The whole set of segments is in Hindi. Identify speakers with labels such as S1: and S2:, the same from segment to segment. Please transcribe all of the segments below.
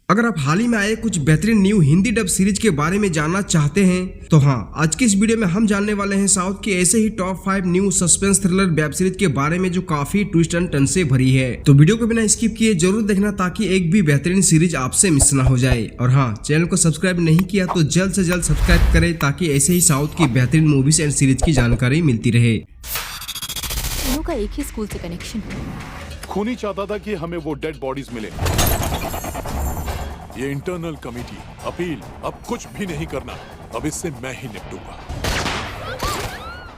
S1: अगर आप हाल ही में आए कुछ बेहतरीन न्यू हिंदी डब सीरीज के बारे में जानना चाहते हैं तो हाँ, आज के इस वीडियो में हम जानने वाले हैं साउथ के ऐसे ही top 5 new suspense thriller web series के बारे में जो काफी ट्विस्ट एंड टर्न से भरी है। तो वीडियो को बिना स्किप किए जरूर देखना ताकि एक भी बेहतरीन सीरीज आपसे मिस ना हो जाए। और हाँ, चैनल को सब्सक्राइब नहीं किया तो जल्द से जल्द सब्सक्राइब करें ताकि ऐसे ही साउथ की बेहतरीन मूवीज एंड सीरीज की जानकारी मिलती रहे।
S2: दोनों का एक ही स्कूल से कनेक्शन है।
S3: खूनी चाहता था कि हमें वो डेड बॉडीज मिले। ये इंटरनल कमेटी अपील अब कुछ भी नहीं करना, अब इससे मैं ही निपटूंगा।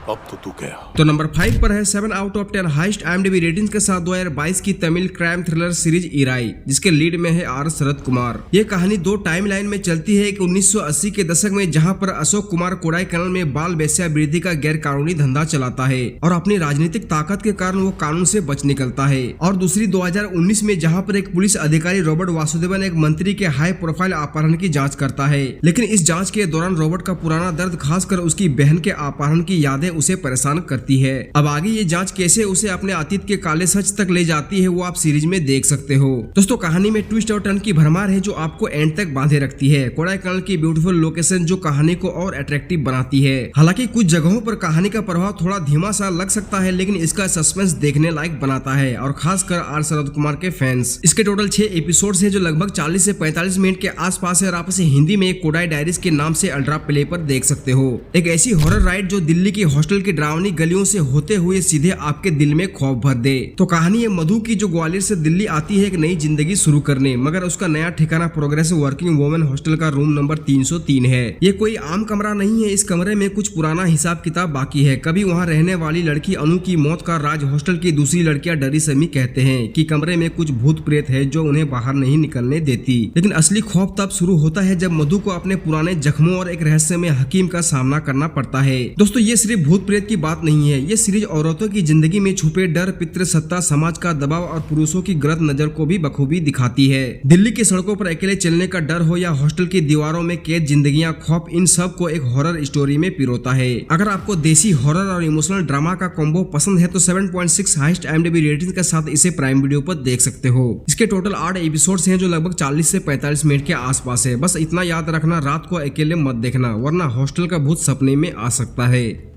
S3: अब तो तू गया।
S1: तो नंबर 5 पर है 7 out of 10 highest IMDb ratings के साथ 2022 की Tamil crime thriller series Irai, जिसके लीड में है आर शरद कुमार। ये कहानी दो टाइमलाइन में चलती है। 1980 के दशक में जहां पर अशोक कुमार कोडाईकनाल में बाल वेश्यावृत्ति का गैर कानूनी धंधा चलाता है और अपनी राजनीतिक ताकत के कारण वो कानून से बच निकलता है। और दूसरी 2019 में जहाँ पर एक पुलिस अधिकारी रॉबर्ट वासुदेवन एक मंत्री के हाई प्रोफाइल अपहरण की जाँच करता है, लेकिन इस जाँच के दौरान रॉबर्ट का पुराना दर्द, खासकर उसकी बहन के अपहरण की यादें उसे परेशान करती है। अब आगे ये जांच कैसे उसे अपने अतीत के काले सच तक ले जाती है वो आप सीरीज में देख सकते हो। दोस्तों, कहानी में ट्विस्ट और टर्न की भरमार है जो आपको एंड तक बांधे रखती है। कोडाईकनाल की ब्यूटीफुल लोकेशन जो कहानी को और अट्रैक्टिव बनाती है। हालांकि कुछ जगहों पर कहानी का प्रभाव थोड़ा धीमा सा लग सकता है, लेकिन इसका सस्पेंस देखने लायक बनाता है और खासकर आर शरद कुमार के फैंस। इसके टोटल 6 एपिसोड्स हैं जो लगभग 40 से 45 मिनट के आसपास है और आप इसे हिंदी में कोडाई डायरीज के नाम से अल्ट्रा प्ले पर देख सकते हो। एक ऐसी हॉरर राइड जो दिल्ली की हॉस्टल की डरावनी गलियों से होते हुए सीधे आपके दिल में खौफ भर दे। तो कहानी है मधु की जो ग्वालियर से दिल्ली आती है एक नई जिंदगी शुरू करने, मगर उसका नया ठिकाना प्रोग्रेसिव वर्किंग वुमेन हॉस्टल का रूम नंबर 303 है। ये कोई आम कमरा नहीं है, इस कमरे में कुछ पुराना हिसाब किताब बाकी है। कभी वहाँ रहने वाली लड़की अनु की मौत का राज हॉस्टल की दूसरी लड़कियां डरी समी कहते हैं कि कमरे में कुछ भूत प्रेत है जो उन्हें बाहर नहीं निकलने देती। लेकिन असली खौफ तब शुरू होता है जब मधु को अपने पुराने जख्मों और एक रहस्यमय हकीम का सामना करना पड़ता है। दोस्तों, ये सिर्फ भूत प्रेत की बात नहीं है, ये सीरीज औरतों की जिंदगी में छुपे डर, पितृसत्ता, समाज का दबाव और पुरुषों की गलत नजर को भी बखूबी दिखाती है। दिल्ली की सड़कों पर अकेले चलने का डर हो या हॉस्टल की दीवारों में कैद जिंदगियां, खौफ, इन सब को एक हॉरर स्टोरी में पिरोता है। अगर आपको देसी हॉरर और इमोशनल ड्रामा का कॉम्बो पसंद है तो 7.6 हाईएस्ट IMDb रेटिंग के साथ इसे प्राइम वीडियो पर देख सकते हो। इसके टोटल 8 एपिसोड्स हैं जो लगभग 40 से 45 मिनट के आसपास है। बस इतना याद रखना, रात को अकेले मत देखना वरना हॉस्टल का भूत सपने में आ सकता है।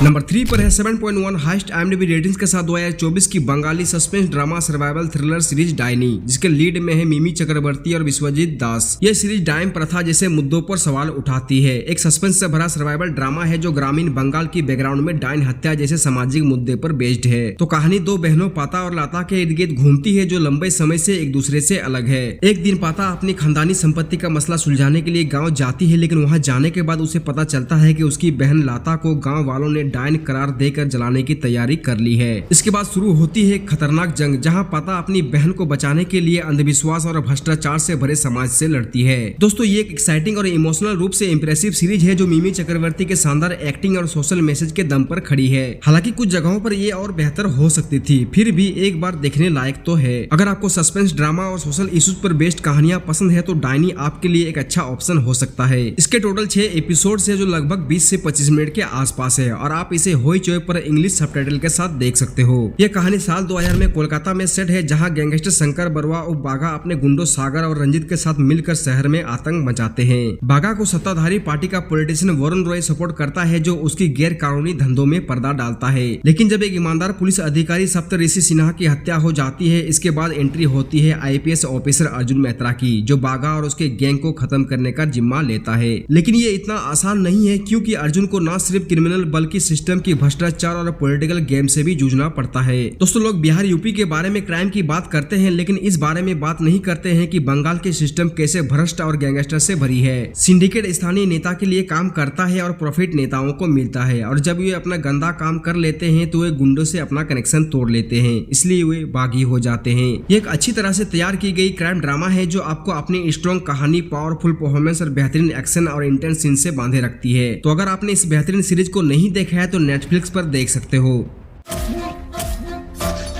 S1: नंबर 3 पर है 7.1 हाईएस्ट IMDb रेटिंग्स के साथ 2024 की Bengali suspense drama survival thriller series tiny, जिसके लीड में है मिमी चक्रवर्ती और विश्वजीत दास। यह सीरीज डाइम प्रथा जैसे मुद्दों पर सवाल उठाती है। एक सस्पेंस से भरा सर्वाइवल ड्रामा है जो ग्रामीण बंगाल की बैकग्राउंड में डाइन हत्या जैसे सामाजिक मुद्दे पर बेस्ड है। तो कहानी दो बहनों पाता और लाता के इर्द गिर्द घूमती है जो लंबे समय से एक दूसरे से अलग है। एक दिन पाता अपनी खानदानी संपत्ति का मसला सुलझाने के लिए गाँव जाती है, लेकिन वहाँ जाने के बाद उसे पता चलता है कि उसकी बहन लाता को गाँव वालों ने डायन करार देकर जलाने की तैयारी कर ली है। इसके बाद शुरू होती है खतरनाक जंग जहां पाता अपनी बहन को बचाने के लिए अंधविश्वास और भ्रष्टाचार से भरे समाज से लड़ती है। दोस्तों, ये एक एक्साइटिंग और इमोशनल रूप से इंप्रेसिव सीरीज है जो मिमी चक्रवर्ती के शानदार एक्टिंग और सोशल मैसेज के दम पर खड़ी है। हालांकि कुछ जगहों पर ये और बेहतर हो सकती थी, फिर भी एक बार देखने लायक तो है। अगर आपको सस्पेंस ड्रामा और सोशल इश्यूज पर बेस्ड कहानियां पसंद है तो डायनी आपके लिए एक अच्छा ऑप्शन हो सकता है। इसके टोटल 6 एपिसोड है जो लगभग 20 से 25 मिनट के आसपास है और आप इसे होई चोय पर इंग्लिश सबटाइटल के साथ देख सकते हो। यह कहानी साल 2000 में कोलकाता में सेट है जहां गैंगस्टर शंकर बरुआ और बागा अपने गुंडों सागर और रंजित के साथ मिलकर शहर में आतंक मचाते हैं। बागा को सत्ताधारी पार्टी का पॉलिटिशियन वरुण रॉय सपोर्ट करता है जो उसकी गैर कानूनी धंधों में पर्दा डालता है। लेकिन जब एक ईमानदार पुलिस अधिकारी सप्तऋषि सिन्हा की हत्या हो जाती है, इसके बाद एंट्री होती है IPS ऑफिसर अर्जुन मेहता की, जो बागा और उसके गैंग को खत्म करने का जिम्मा लेता है। लेकिन ये इतना आसान नहीं है क्योंकि अर्जुन को न सिर्फ क्रिमिनल बल्कि सिस्टम की भ्रष्टाचार और पॉलिटिकल गेम से भी जूझना पड़ता है। दोस्तों, लोग बिहार यूपी के बारे में क्राइम की बात करते हैं, लेकिन इस बारे में बात नहीं करते हैं कि बंगाल के सिस्टम कैसे भ्रष्ट और गैंगस्टर से भरी है। सिंडिकेट स्थानीय नेता के लिए काम करता है और प्रॉफिट नेताओं को मिलता है, और जब वे अपना गंदा काम कर लेते हैं तो वे गुंडों से अपना कनेक्शन तोड़ लेते हैं, इसलिए वे बागी हो जाते हैं। ये एक अच्छी तरह से तैयार की गई क्राइम ड्रामा है जो आपको अपनी स्ट्रॉन्ग कहानी, पावरफुल परफॉर्मेंस और बेहतरीन एक्शन और इंटेंस सीन से बांधे रखती है। तो अगर आपने इस बेहतरीन सीरीज को नहीं देखा है तो नेटफ्लिक्स पर देख सकते हो।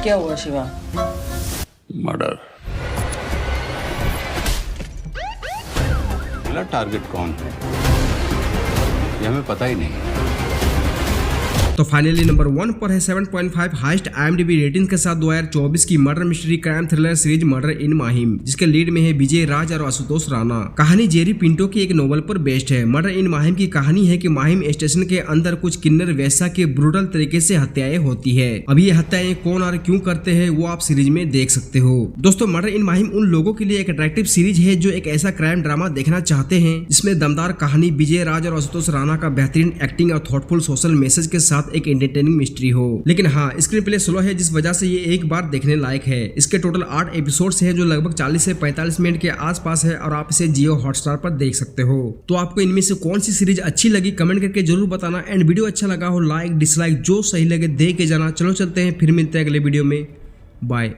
S4: क्या हुआ शिवा?
S3: मर्डर।
S4: वाला टारगेट कौन है ये हमें पता ही नहीं।
S1: तो फाइनली नंबर 1 पर है 7.5 हाईएस्ट IMDb रेटिंग के साथ 2024 की murder mystery crime thriller series murder in Mahim, जिसके लीड में है विजय राज और आशुतोष राणा। कहानी जेरी पिंटो की एक नोवेल पर बेस्ड है। मर्डर इन माहिम की कहानी है कि माहिम स्टेशन के अंदर कुछ किन्नर वैसा के ब्रूटल तरीके से हत्याएं होती है। अब ये हत्याएं कौन और क्यों करते हैं वो आप सीरीज में देख सकते हो। दोस्तों मर्डर इन माहिम उन लोगों के लिए एक अट्रैक्टिव सीरीज है जो एक ऐसा क्राइम ड्रामा देखना चाहते हैं जिसमें दमदार कहानी, विजय राज और आशुतोष राणा का बेहतरीन एक्टिंग और थॉटफुल सोशल मैसेज के साथ एक एंटरटेनिंग मिस्ट्री हो। लेकिन हाँ, स्क्रीन प्ले स्लो है जिस वजह से ये एक बार देखने लायक है। इसके टोटल 8 एपिसोड्स हैं जो लगभग 40 से 45 मिनट के आसपास है और आप इसे जियो हॉटस्टार पर देख सकते हो। तो आपको इनमें से कौन सी सीरीज अच्छी लगी कमेंट करके जरूर बताना। एंड वीडियो अच्छा लगा हो लाइक डिसलाइक जो सही लगे दे के जाना। चलो चलते हैं, फिर मिलते हैं अगले वीडियो में। बाय।